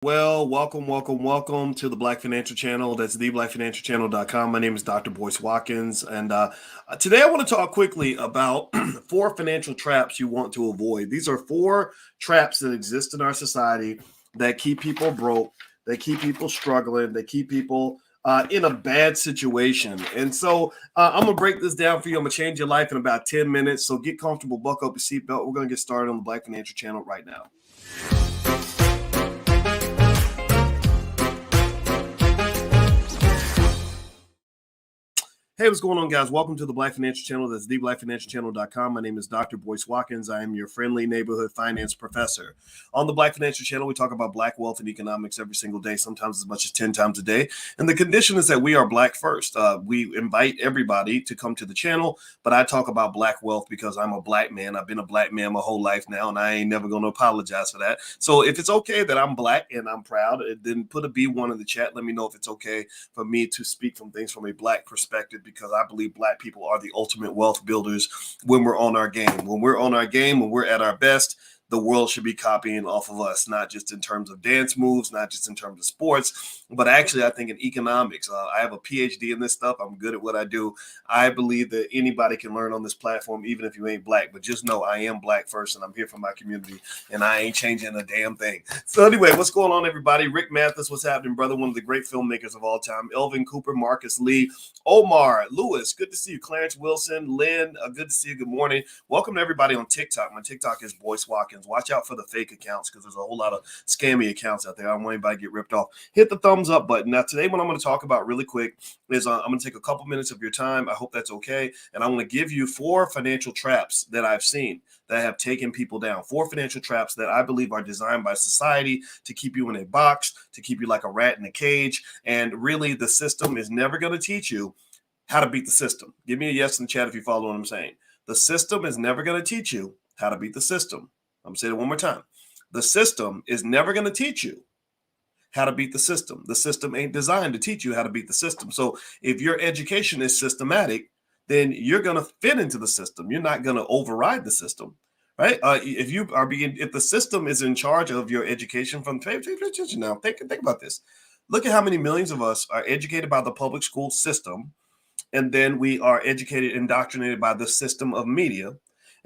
Well, welcome to the Black Financial Channel. That's theblackfinancialchannel.com. My name is Dr. Boyce Watkins, and today I want to talk quickly about four financial traps you want to avoid. These are four traps that exist in our society that keep people broke, that keep people struggling, that keep people in a bad situation. And so I'm going to break this down for you. I'm going to change your life in about 10 minutes. So get comfortable, buckle up your seatbelt. We're going to get started on the Black Financial Channel right now. Hey, what's going on, guys? Welcome to the Black Financial Channel. That's theblackfinancialchannel.com. My name is Dr. Boyce Watkins. I am your friendly neighborhood finance professor. On the Black Financial Channel, we talk about Black wealth and economics every single day, sometimes as much as 10 times a day. And the condition is that we are Black first. We invite everybody to come to the channel, but I talk about Black wealth because I'm a Black man. I've been a Black man my whole life now, and I ain't never going to apologize for that. So if it's okay that I'm Black and I'm proud, then put a B1 in the chat. Let me know if it's okay for me to speak from things from a Black perspective, because I believe Black people are the ultimate wealth builders when we're on our game. When we're on our game, when we're at our best, the world should be copying off of us, not just in terms of dance moves, not just in terms of sports, but actually I think in economics. I have a PhD in this stuff. I'm good at what I do. I believe that anybody can learn on this platform, even if you ain't Black. But just know I am Black first, and I'm here for my community, and I ain't changing a damn thing. So anyway, what's going on, everybody? Rick Mathis, what's happening, brother? One of the great filmmakers of all time. Elvin Cooper, Marcus Lee, Omar, Lewis, good to see you. Clarence Wilson, Lynn, good to see you. Good morning. Welcome to everybody on TikTok. My TikTok is Boyce Watkins. Watch out for the fake accounts, because there's a whole lot of scammy accounts out there. I don't want anybody to get ripped off. Hit the thumbs up button. Now, today, what I'm going to talk about really quick is I'm going to take a couple minutes of your time. I hope that's okay. And I'm going to give you four financial traps that I've seen that have taken people down. Four financial traps that I believe are designed by society to keep you in a box, to keep you like a rat in a cage. And really, the system is never going to teach you how to beat the system. Give me a yes in the chat if you follow what I'm saying. The system is never going to teach you how to beat the system. I'm going to say it one more time. The system is never going to teach you how to beat the system. The system ain't designed to teach you how to beat the system. So if your education is systematic, then you're going to fit into the system. You're not going to override the system, right? If the system is in charge of your education, pay attention now. Think about this. Look at how many millions of us are educated by the public school system, and then we are educated, indoctrinated by the system of media.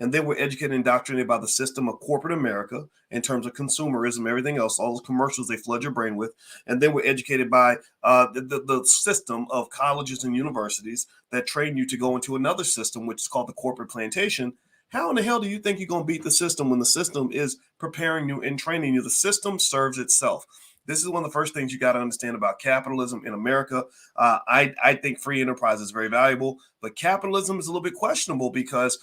And then we're educated, indoctrinated by the system of corporate America in terms of consumerism, everything else, all those commercials they flood your brain with. And then we're educated by the system of colleges and universities that train you to go into another system, which is called the corporate plantation. How in the hell do you think you're going to beat the system when the system is preparing you and training you? The system serves itself. This is one of the first things you got to understand about capitalism in America. I think free enterprise is very valuable, but capitalism is a little bit questionable because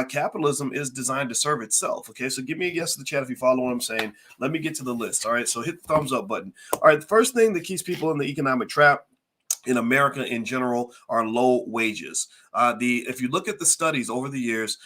capitalism is designed to serve itself. Okay, so give me a yes in the chat if you follow what I'm saying. Let me get to the list. All right, so hit the thumbs up button. All right, the first thing that keeps people in the economic trap in America in general are low wages. If you look at the studies over the years,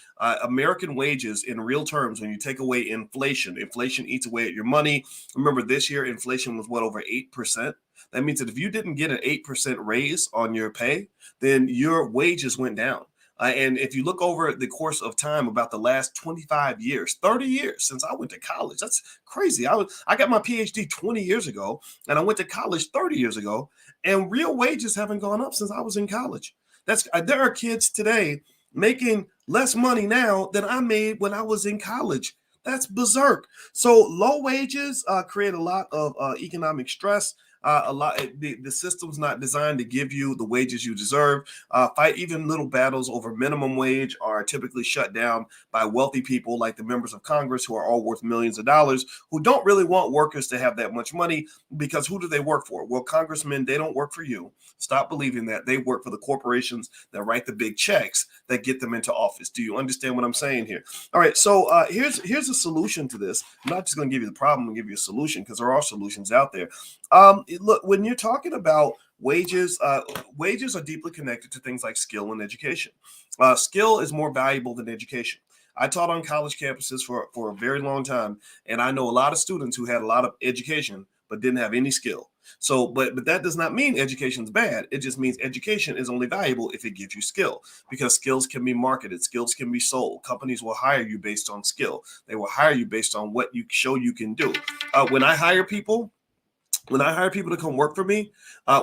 American wages in real terms, when you take away inflation eats away at your money. Remember, this year inflation was over 8%. That means that if you didn't get an 8% raise on your pay, then your wages went down. And if you look over the course of time, about the last 25 years, 30 years since I went to college, that's crazy. I got my PhD 20 years ago, and I went to college 30 years ago, and real wages haven't gone up since I was in college. There are kids today making less money now than I made when I was in college. That's berserk. So low wages create a lot of economic stress. The system's not designed to give you the wages you deserve. Fight even little battles over minimum wage are typically shut down by wealthy people like the members of Congress, who are all worth millions of dollars, who don't really want workers to have that much money, because who do they work for? Well, congressmen, they don't work for you. Stop believing that. They work for the corporations that write the big checks that get them into office. Do you understand what I'm saying here? All right, so here's a solution to this. I'm not just going to give you the problem and give you a solution, because there are solutions out there. Look, when you're talking about wages, wages are deeply connected to things like skill and education. Skill is more valuable than education. I taught on college campuses for a very long time, and I know a lot of students who had a lot of education but didn't have any skill. So, but that does not mean education is bad. It just means education is only valuable if it gives you skill, because skills can be marketed, skills can be sold. Companies will hire you based on skill. They will hire you based on what you show you can do. When I hire people, when I hire people to come work for me,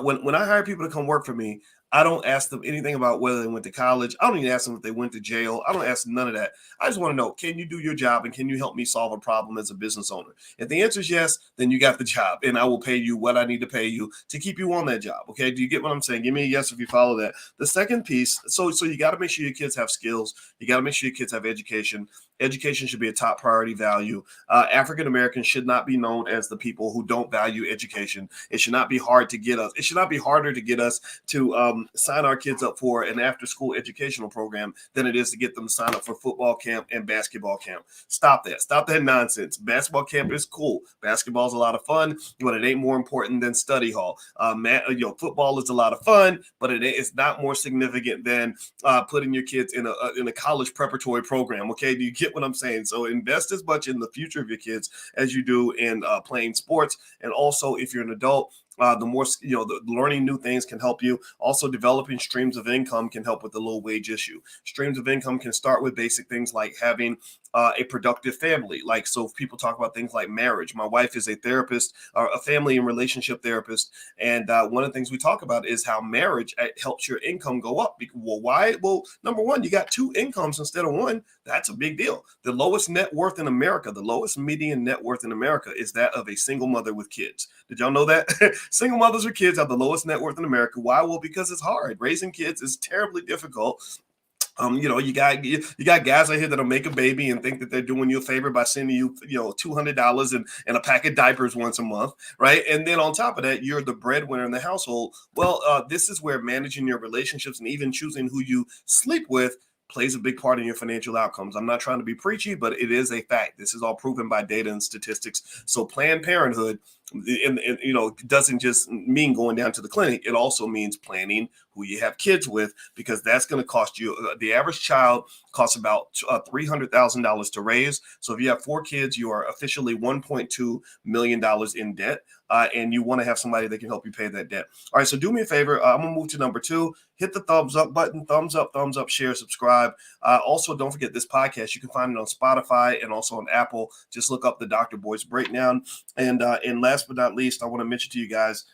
when I hire people to come work for me, I don't ask them anything about whether they went to college. I don't even ask them if they went to jail. I don't ask them none of that. I just want to know, can you do your job and can you help me solve a problem as a business owner? If the answer is yes, then you got the job and I will pay you what I need to pay you to keep you on that job. Okay. Do you get what I'm saying? Give me a yes if you follow that. The second piece, so you got to make sure your kids have skills. You got to make sure your kids have education. Education should be a top priority value. African Americans should not be known as the people who don't value education. It should not be hard to get us. It should not be harder to get us to sign our kids up for an after-school educational program than it is to get them to sign up for football camp and basketball camp. Stop that. Stop that nonsense. Basketball camp is cool. Basketball is a lot of fun, but it ain't more important than study hall. Football is a lot of fun, but it's not more significant than putting your kids in a college preparatory program. Okay, do you get what I'm saying? So invest as much in the future of your kids as you do in playing sports. And also, if you're an adult, the more, the learning new things can help you. Also, developing streams of income can help with the low wage issue. Streams of income can start with basic things like having a productive family. Like, so if people talk about things like marriage, my wife is a therapist, or a family and relationship therapist. And one of the things we talk about is how marriage helps your income go up. Well, why? Well, number one, you got two incomes instead of one. That's a big deal. The lowest net worth in America, the lowest median net worth in America is that of a single mother with kids. Did y'all know that? Single mothers with kids have the lowest net worth in America. Why? Well, because it's hard. Raising kids is terribly difficult. You got guys out here that'll make a baby and think that they're doing you a favor by sending you, $200 and a pack of diapers once a month, right? And then on top of that, you're the breadwinner in the household. Well, this is where managing your relationships and even choosing who you sleep with plays a big part in your financial outcomes. I'm not trying to be preachy, but it is a fact. This is all proven by data and statistics. So Planned Parenthood, doesn't just mean going down to the clinic. It also means planning who you have kids with, because that's going to cost you. The average child costs about $300,000 to raise. So if you have 4 kids, you are officially $1.2 million in debt. And you want to have somebody that can help you pay that debt. All right, so do me a favor. I'm going to move to number 2. Hit the thumbs up button, thumbs up, share, subscribe. Also, don't forget this podcast. You can find it on Spotify and also on Apple. Just look up the Dr. Boyce Breakdown. And last but not least, I want to mention to you guys,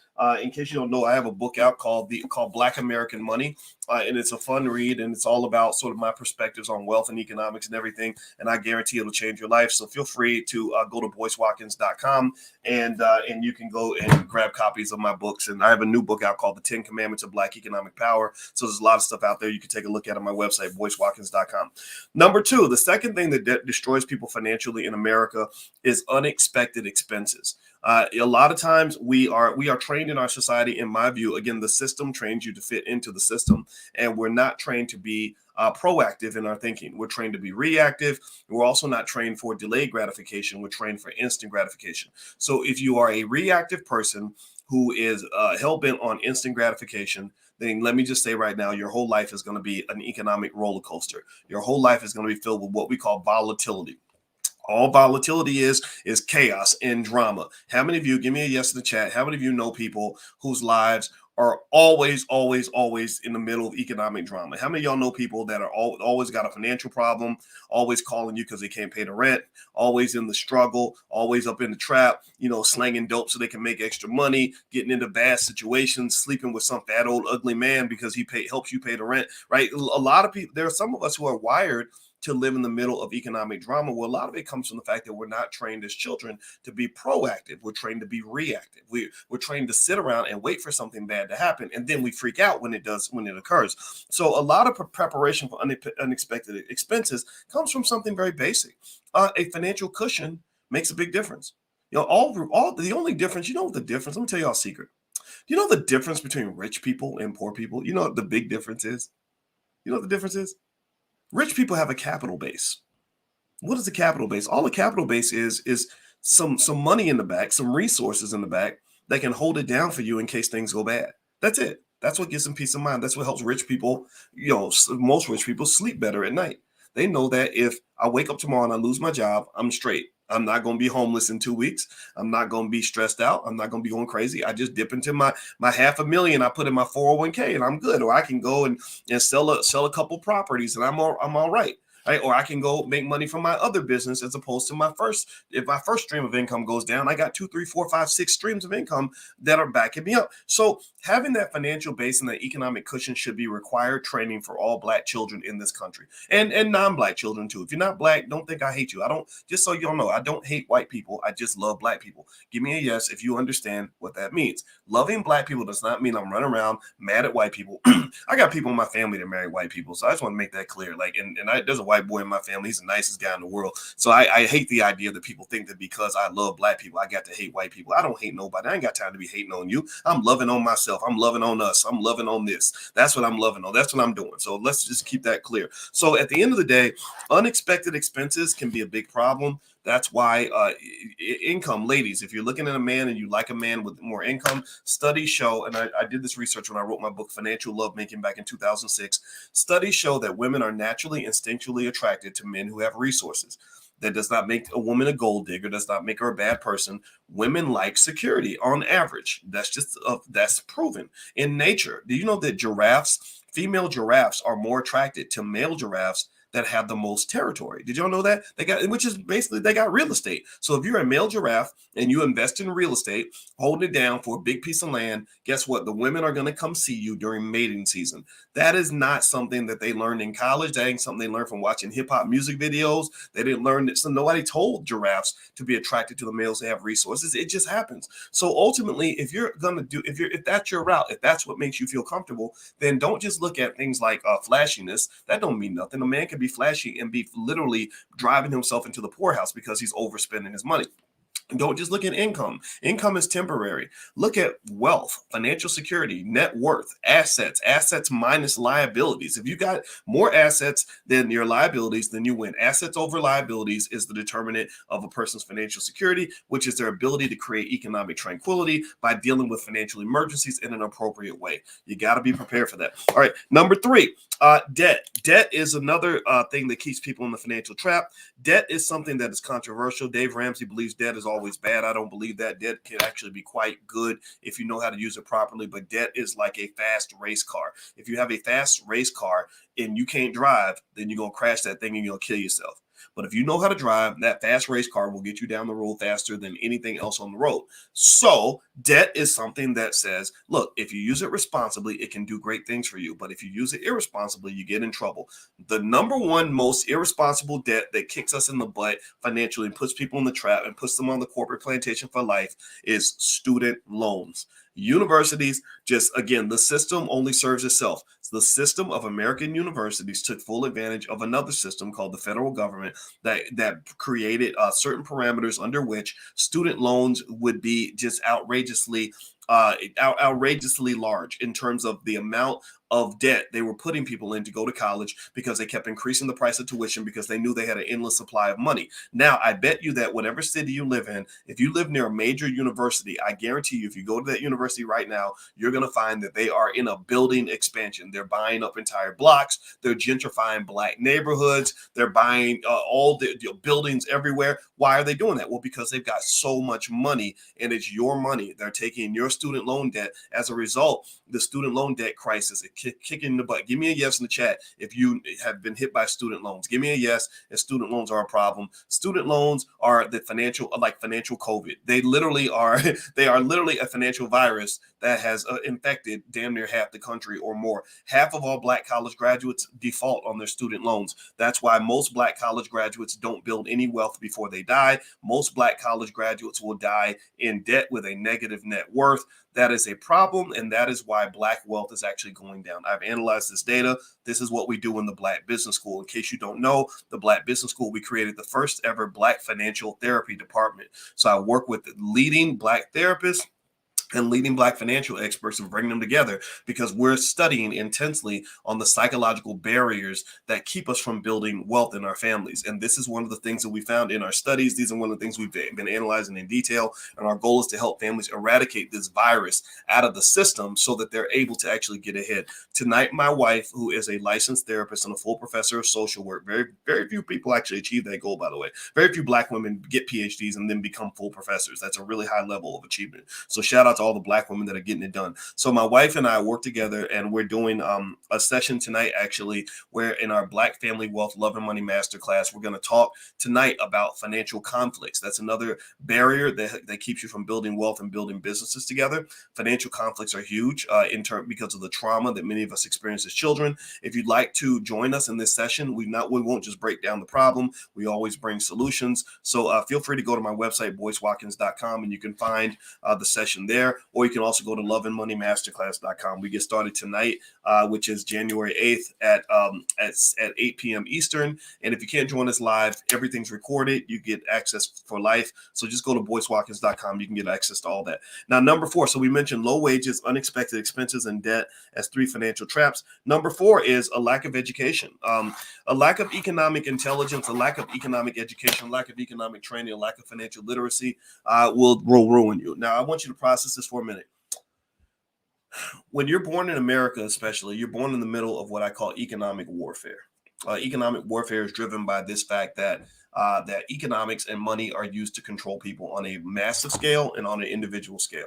in case you don't know, I have a book out called Black American Money, and it's a fun read, and it's all about sort of my perspectives on wealth and economics and everything, and I guarantee it'll change your life. So feel free to go to boycewatkins.com, and you can go and grab copies of my books. And I have a new book out called The 10 Commandments of Black Economic Power. So there's a lot of stuff out there you can take a look at on my website, boycewatkins.com. Number 2, the second thing that destroys people financially in America is unexpected expenses. A lot of times we are trained in our society, in my view, again, the system trains you to fit into the system, and we're not trained to be proactive in our thinking. We're trained to be reactive. We're also not trained for delayed gratification. We're trained for instant gratification. So if you are a reactive person who is hell-bent on instant gratification, then let me just say right now, your whole life is going to be an economic roller coaster. Your whole life is going to be filled with what we call volatility. All volatility is chaos and drama. How many of you, give me a yes in the chat, how many of you know people whose lives are always in the middle of economic drama? How many of y'all know people that are always got a financial problem, always calling you because they can't pay the rent, always in the struggle, always up in the trap, slanging dope so they can make extra money, getting into bad situations, sleeping with some fat old ugly man because he helps you pay the rent, right? A lot of people, there are some of us who are wired to live in the middle of economic drama. Well, a lot of it comes from the fact that we're not trained as children to be proactive. We're trained to be reactive. We're trained to sit around and wait for something bad to happen, and then we freak out when it occurs. So a lot of preparation for unexpected expenses comes from something very basic. A financial cushion makes a big difference. All the only difference, the difference, let me tell you all a secret. You know the difference between rich people and poor people? You know what the big difference is? You know what the difference is? Rich people have a capital base. What is the capital base? All the capital base is some money in the back, some resources in the back that can hold it down for you in case things go bad. That's it. That's what gives them peace of mind. That's what helps rich people, most rich people sleep better at night. They know that if I wake up tomorrow and I lose my job, I'm straight. I'm not going to be homeless in 2 weeks. I'm not going to be stressed out. I'm not going to be going crazy. I just dip into my $500,000 I put in my 401k and I'm good. Or I can go and sell a couple properties and I'm all right. right? Or I can go make money from my other business as opposed to my first. If my first stream of income goes down, I got 2, 3, 4, 5, 6 streams of income that are backing me up. So having that financial base and that economic cushion should be required training for all Black children in this country, and non-Black children too. If you're not Black, don't think I hate you. I don't. Just so y'all know, I don't hate white people. I just love Black people. Give me a yes if you understand what that means. Loving Black people does not mean I'm running around mad at white people. I got people in my family that marry white people, so I just want to make that clear. Like, there's a white boy in my family. He's the nicest guy in the world. So I hate the idea that people think that because I love Black people, I got to hate white people. I don't hate nobody. I ain't got time to be hating on you. I'm loving on myself. I'm loving on us. I'm loving on this. That's what I'm loving on. That's what I'm doing. So let's just keep that clear. So at the end of the day, unexpected expenses can be a big problem. That's why income, ladies, if you're looking at a man and you like a man with more income, studies show, and I did this research when I wrote my book, Financial Lovemaking, back in 2006, studies show that women are naturally, instinctually attracted to men who have resources. That does not make a woman a gold digger, does not make her a bad person. Women like security on average. That's proven in nature. Do you know that female giraffes are more attracted to male giraffes that have the most territory? Did y'all know that? Which is basically they got real estate. So if you're a male giraffe and you invest in real estate, holding it down for a big piece of land, guess what? The women are going to come see you during mating season. That is not something that they learned in college. That ain't something they learned from watching hip hop music videos. They didn't learn it. So nobody told giraffes to be attracted to the males that have resources. It just happens. So ultimately, if that's your route, if that's what makes you feel comfortable, then don't just look at things like flashiness. That don't mean nothing. A man can be flashy and be literally driving himself into the poorhouse because he's overspending his money. Don't just look at income. Income is temporary. Look at wealth, financial security, net worth, assets minus liabilities. If you got more assets than your liabilities, then you win. Assets over liabilities is the determinant of a person's financial security, which is their ability to create economic tranquility by dealing with financial emergencies in an appropriate way. You got to be prepared for that. All right. Number 3, debt. Debt is another thing that keeps people in the financial trap. Debt is something that is controversial. Dave Ramsey believes debt is always bad. I don't believe that. Debt can actually be quite good if you know how to use it properly, but debt is like a fast race car. If you have a fast race car and you can't drive, then you're going to crash that thing and you'll kill yourself. But if you know how to drive, that fast race car will get you down the road faster than anything else on the road. So debt is something that says, look, if you use it responsibly, it can do great things for you. But if you use it irresponsibly, you get in trouble. The number one most irresponsible debt that kicks us in the butt financially and puts people in the trap and puts them on the corporate plantation for life is student loans. Universities, just again, the system only serves itself. The system of American universities took full advantage of another system called the federal government that created certain parameters under which student loans would be just outrageously large in terms of the amount of debt they were putting people in to go to college, because they kept increasing the price of tuition because they knew they had an endless supply of money. Now, I bet you that whatever city you live in, if you live near a major university, I guarantee you, if you go to that university right now, you're going to find that they are in a building expansion. They're buying up entire blocks. They're gentrifying Black neighborhoods. They're buying all the buildings everywhere. Why are they doing that? Well, because they've got so much money, and it's your money. They're taking your student loan debt. As a result, the student loan debt crisis is kicking in the butt. Give me a yes in the chat if you have been hit by student loans. Give me a yes if student loans are a problem. Student loans are the financial COVID. They literally are. They are literally a financial virus that has infected damn near half the country or more. Half of all Black college graduates default on their student loans. That's why most Black college graduates don't build any wealth before they die. Most Black college graduates will die in debt with a negative net worth. That is a problem, and that is why Black wealth is actually going down. I've analyzed this data. This is what we do in the Black Business School. In case you don't know, the Black Business School, we created the first ever Black financial therapy department. So I work with leading Black therapists and leading Black financial experts and bring them together, because we're studying intensely on the psychological barriers that keep us from building wealth in our families. And this is one of the things that we found in our studies. These are one of the things we've been analyzing in detail. And our goal is to help families eradicate this virus out of the system so that they're able to actually get ahead. Tonight, my wife, who is a licensed therapist and a full professor of social work, very, very few people actually achieve that goal, by the way. Very few Black women get PhDs and then become full professors. That's a really high level of achievement. So shout out to all the Black women that are getting it done. So my wife and I work together, and we're doing a session tonight, actually, where in our Black Family Wealth Love and Money Masterclass, we're going to talk tonight about financial conflicts. That's another barrier that keeps you from building wealth and building businesses together. Financial conflicts are huge because of the trauma that many of us experience as children. If you'd like to join us in this session, we won't just break down the problem. We always bring solutions. So feel free to go to my website, boycewatkins.com, and you can find the session there, or you can also go to loveandmoneymasterclass.com. We get started tonight, which is January 8th at 8 p.m. Eastern. And if you can't join us live, everything's recorded. You get access for life. So just go to boycewatkins.com. You can get access to all that. Now, number 4. So we mentioned low wages, unexpected expenses, and debt as 3 financial traps. Number 4 is a lack of education, a lack of economic intelligence, a lack of economic education, lack of economic training, a lack of financial literacy will ruin you. Now, I want you to process this for a minute. When you're born in America, especially, you're born in the middle of what I call economic warfare. Economic warfare is driven by this fact that economics and money are used to control people on a massive scale and on an individual scale.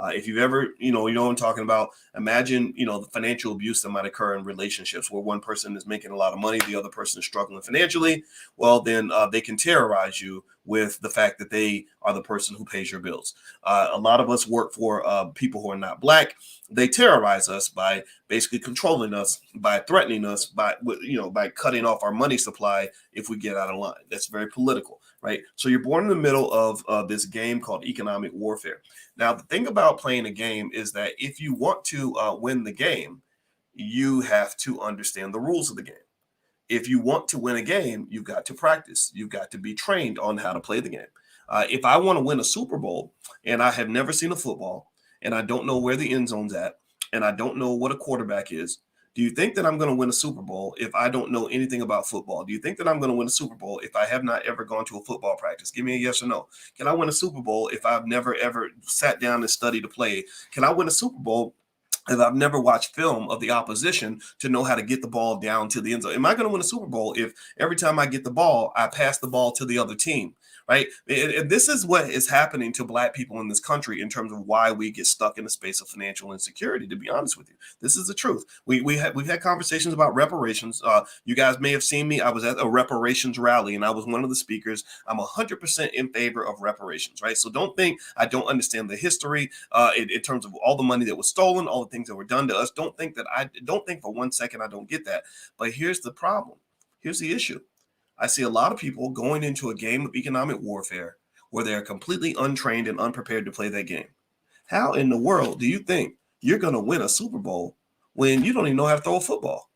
If you've ever, you know what I'm talking about, imagine, the financial abuse that might occur in relationships where one person is making a lot of money, the other person is struggling financially. Well, then they can terrorize you with the fact that they are the person who pays your bills. A lot of us work for people who are not Black. They terrorize us by basically controlling us, by threatening us, by cutting off our money supply if we get out of line. That's very political, right? So you're born in the middle of this game called economic warfare. Now, the thing about playing a game is that if you want to win the game, you have to understand the rules of the game. If you want to win a game, you've got to practice. You've got to be trained on how to play the game. If I want to win a Super Bowl and I have never seen a football and I don't know where the end zone's at and I don't know what a quarterback is, do you think that I'm going to win a Super Bowl if I don't know anything about football? Do you think that I'm going to win a Super Bowl if I have not ever gone to a football practice? Give me a yes or no. Can I win a Super Bowl if I've never, ever sat down and studied to play? Can I win a Super Bowl if I've never watched film of the opposition to know how to get the ball down to the end zone? Am I going to win a Super Bowl if every time I get the ball, I pass the ball to the other team? Right. And this is what is happening to Black people in this country in terms of why we get stuck in the space of financial insecurity, to be honest with you. This is the truth. We've had conversations about reparations. You guys may have seen me. I was at a reparations rally and I was one of the speakers. I'm 100% in favor of reparations. Right. So don't think I don't understand the history in terms of all the money that was stolen, all the things that were done to us. Don't think for 1 second I don't get that. But here's the problem. Here's the issue. I see a lot of people going into a game of economic warfare where they're completely untrained and unprepared to play that game. How in the world do you think you're going to win a Super Bowl when you don't even know how to throw a football?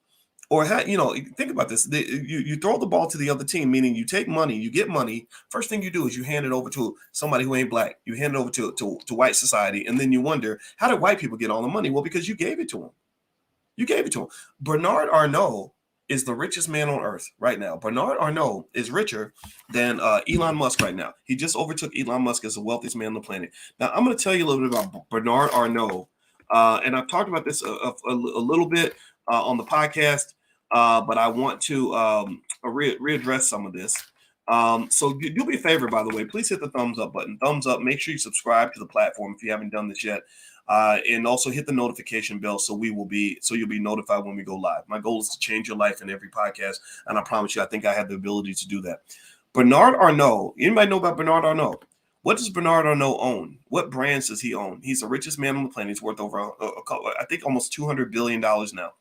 Or think about this. You throw the ball to the other team, meaning you take money, you get money. First thing you do is you hand it over to somebody who ain't Black. You hand it over to white society. And then you wonder, how did white people get all the money? Well, because you gave it to them. You gave it to them. Bernard Arnault is the richest man on earth right now. Bernard Arnault is richer than Elon Musk right now. He just overtook Elon Musk as the wealthiest man on the planet. Now, I'm going to tell you a little bit about Bernard Arnault. And I've talked about this a little bit on the podcast, but I want to readdress some of this. So do me a favor, by the way, please hit the thumbs up button. Thumbs up. Make sure you subscribe to the platform if you haven't done this yet. And also hit the notification bell so you'll be notified when we go live. My goal is to change your life in every podcast, and I promise you, I think I have the ability to do that. Bernard Arnault. Anybody know about Bernard Arnault? What does Bernard Arnault own? What brands does he own? He's the richest man on the planet. He's worth over, I think, almost $200 billion now.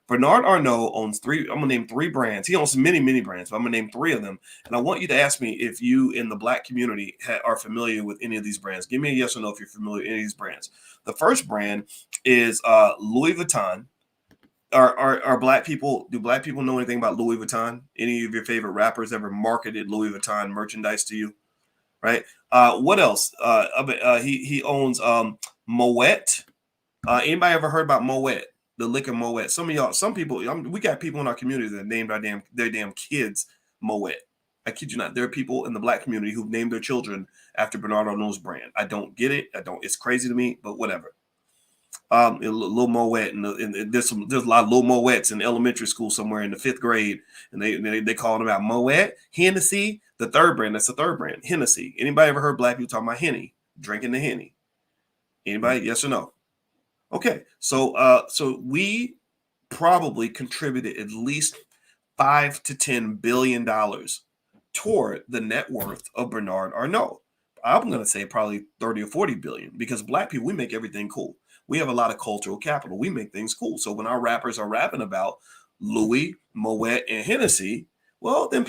Bernard Arnault owns I'm going to name 3 brands. He owns many, many brands, but I'm going to name 3 of them. And I want you to ask me if you in the Black community are familiar with any of these brands. Give me a yes or no if you're familiar with any of these brands. The first brand is Louis Vuitton. Do Black people know anything about Louis Vuitton? Any of your favorite rappers ever marketed Louis Vuitton merchandise to you? Right. What else? He owns Moet. Anybody ever heard about Moet? The liquor Moet. Some people, we got people in our community that named their damn kids Moet. I kid you not. There are people in the Black community who've named their children after Bernard Arnault's brand. I don't get it. It's crazy to me, but whatever. Little Moet, and there's a lot of little Moets in elementary school somewhere in the 5th grade, and they call them out Moet, Hennessy. The third brand, that's the third brand, Hennessy. Anybody ever heard Black people talking about Henny, drinking the Henny? Anybody? Yes or no? Okay. So we probably contributed at least $5 to $10 billion toward the net worth of Bernard Arnault. I'm going to say probably 30 or 40 billion, because black people, we make everything cool. We have a lot of cultural capital. We make things cool. So when our rappers are rapping about Louis, Moet, and Hennessy, well, then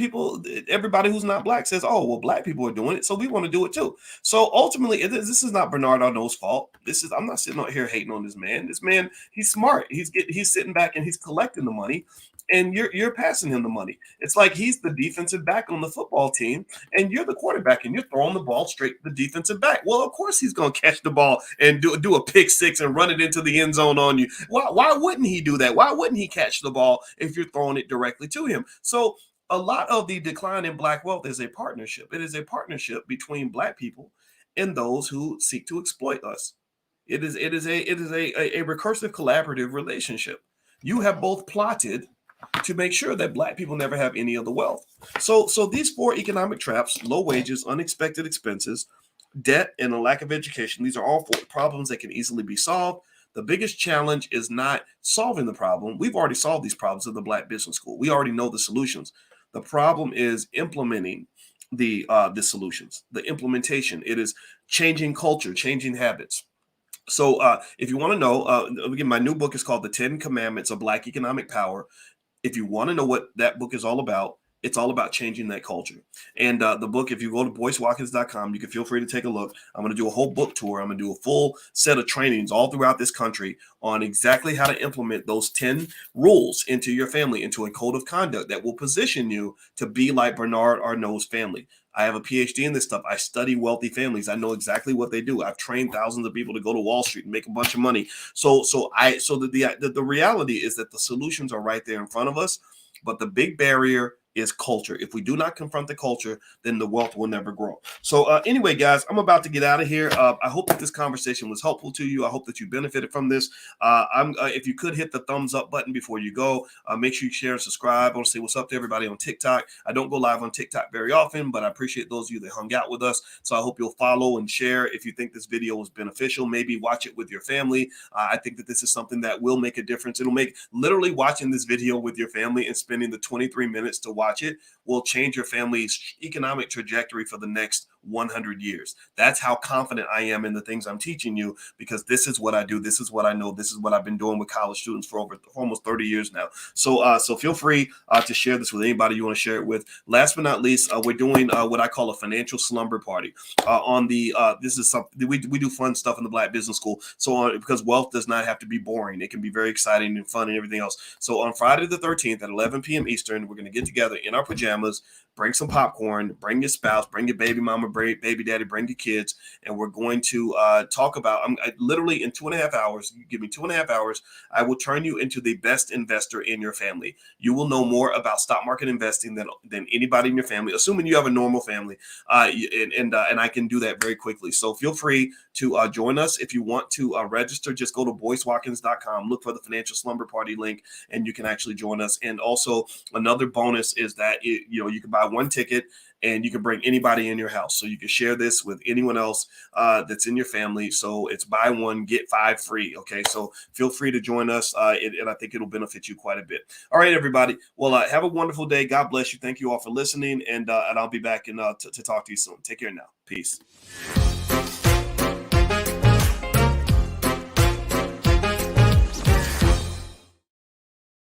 everybody who's not black says, oh, well, black people are doing it, so we want to do it too. So ultimately, this is not Bernard Arnault's fault. I'm not sitting out here hating on this man. This man, he's smart. He's sitting back and he's collecting the money, and you're passing him the money. It's like he's the defensive back on the football team, and you're the quarterback, and you're throwing the ball straight to the defensive back. Well, of course he's going to catch the ball and do a pick six and run it into the end zone on you. Why wouldn't he do that? Why wouldn't he catch the ball if you're throwing it directly to him? So a lot of the decline in black wealth is a partnership. It is a partnership between black people and those who seek to exploit us. It is a recursive collaborative relationship. You have both plotted to make sure that black people never have any of the wealth. So these four economic traps: low wages, unexpected expenses, debt, and a lack of education, these are all four problems that can easily be solved. The biggest challenge is not solving the problem. We've already solved these problems at the Black Business School. We already know the solutions. The problem is implementing the solutions, the implementation. It is changing culture, changing habits. So if you want to know, again, my new book is called The 10 Commandments of Black Economic Power. If you want to know what that book is all about, it's all about changing that culture. And the book, if you go to boycewatkins.com, you can feel free to take a look. I'm going to do a whole book tour. I'm going to do a full set of trainings all throughout this country on exactly how to implement those 10 rules into your family, into a code of conduct that will position you to be like Bernard Arnault's family. I have a PhD in this stuff. I study wealthy families. I know exactly what they do. I've trained thousands of people to go to Wall Street and make a bunch of money. So the reality is that the solutions are right there in front of us, but the big barrier is culture. If we do not confront the culture, then the wealth will never grow. So anyway, guys, I'm about to get out of here. I hope that this conversation was helpful to you. I hope that you benefited from this. If you could hit the thumbs up button before you go, make sure you share and subscribe. I want to say what's up to everybody on TikTok. I don't go live on TikTok very often, but I appreciate those of you that hung out with us. So I hope you'll follow and share if you think this video was beneficial. Maybe watch it with your family. I think that this is something that will make a difference. It'll make literally watching this video with your family and spending the 23 minutes to watch it will change your family's economic trajectory for the next 100 years. That's how confident I am in the things I'm teaching you, because this is what I do. This is what I know. This is what I've been doing with college students for almost 30 years now. So feel free to share this with anybody you want to share it with. Last but not least, we're doing what I call a financial slumber party. This is something we do fun stuff in the Black Business School. So because wealth does not have to be boring, it can be very exciting and fun and everything else. So on Friday the 13th at 11 p.m. Eastern, we're going to get together in our pajamas, bring some popcorn, bring your spouse, bring your baby mama, baby daddy, bring your kids, and we're going to talk about, literally in 2.5 hours, you give me 2.5 hours, I will turn you into the best investor in your family. You will know more about stock market investing than anybody in your family, assuming you have a normal family, and I can do that very quickly. So feel free to join us. If you want to register, just go to boycewatkins.com, look for the Financial Slumber Party link, and you can actually join us. And also another bonus is that you can buy one ticket and you can bring anybody in your house. So you can share this with anyone else that's in your family. So it's buy one, get 5 free. Okay. So feel free to join us. And I think it'll benefit you quite a bit. All right, everybody. Well, have a wonderful day. God bless you. Thank you all for listening. And I'll be back to talk to you soon. Take care now. Peace.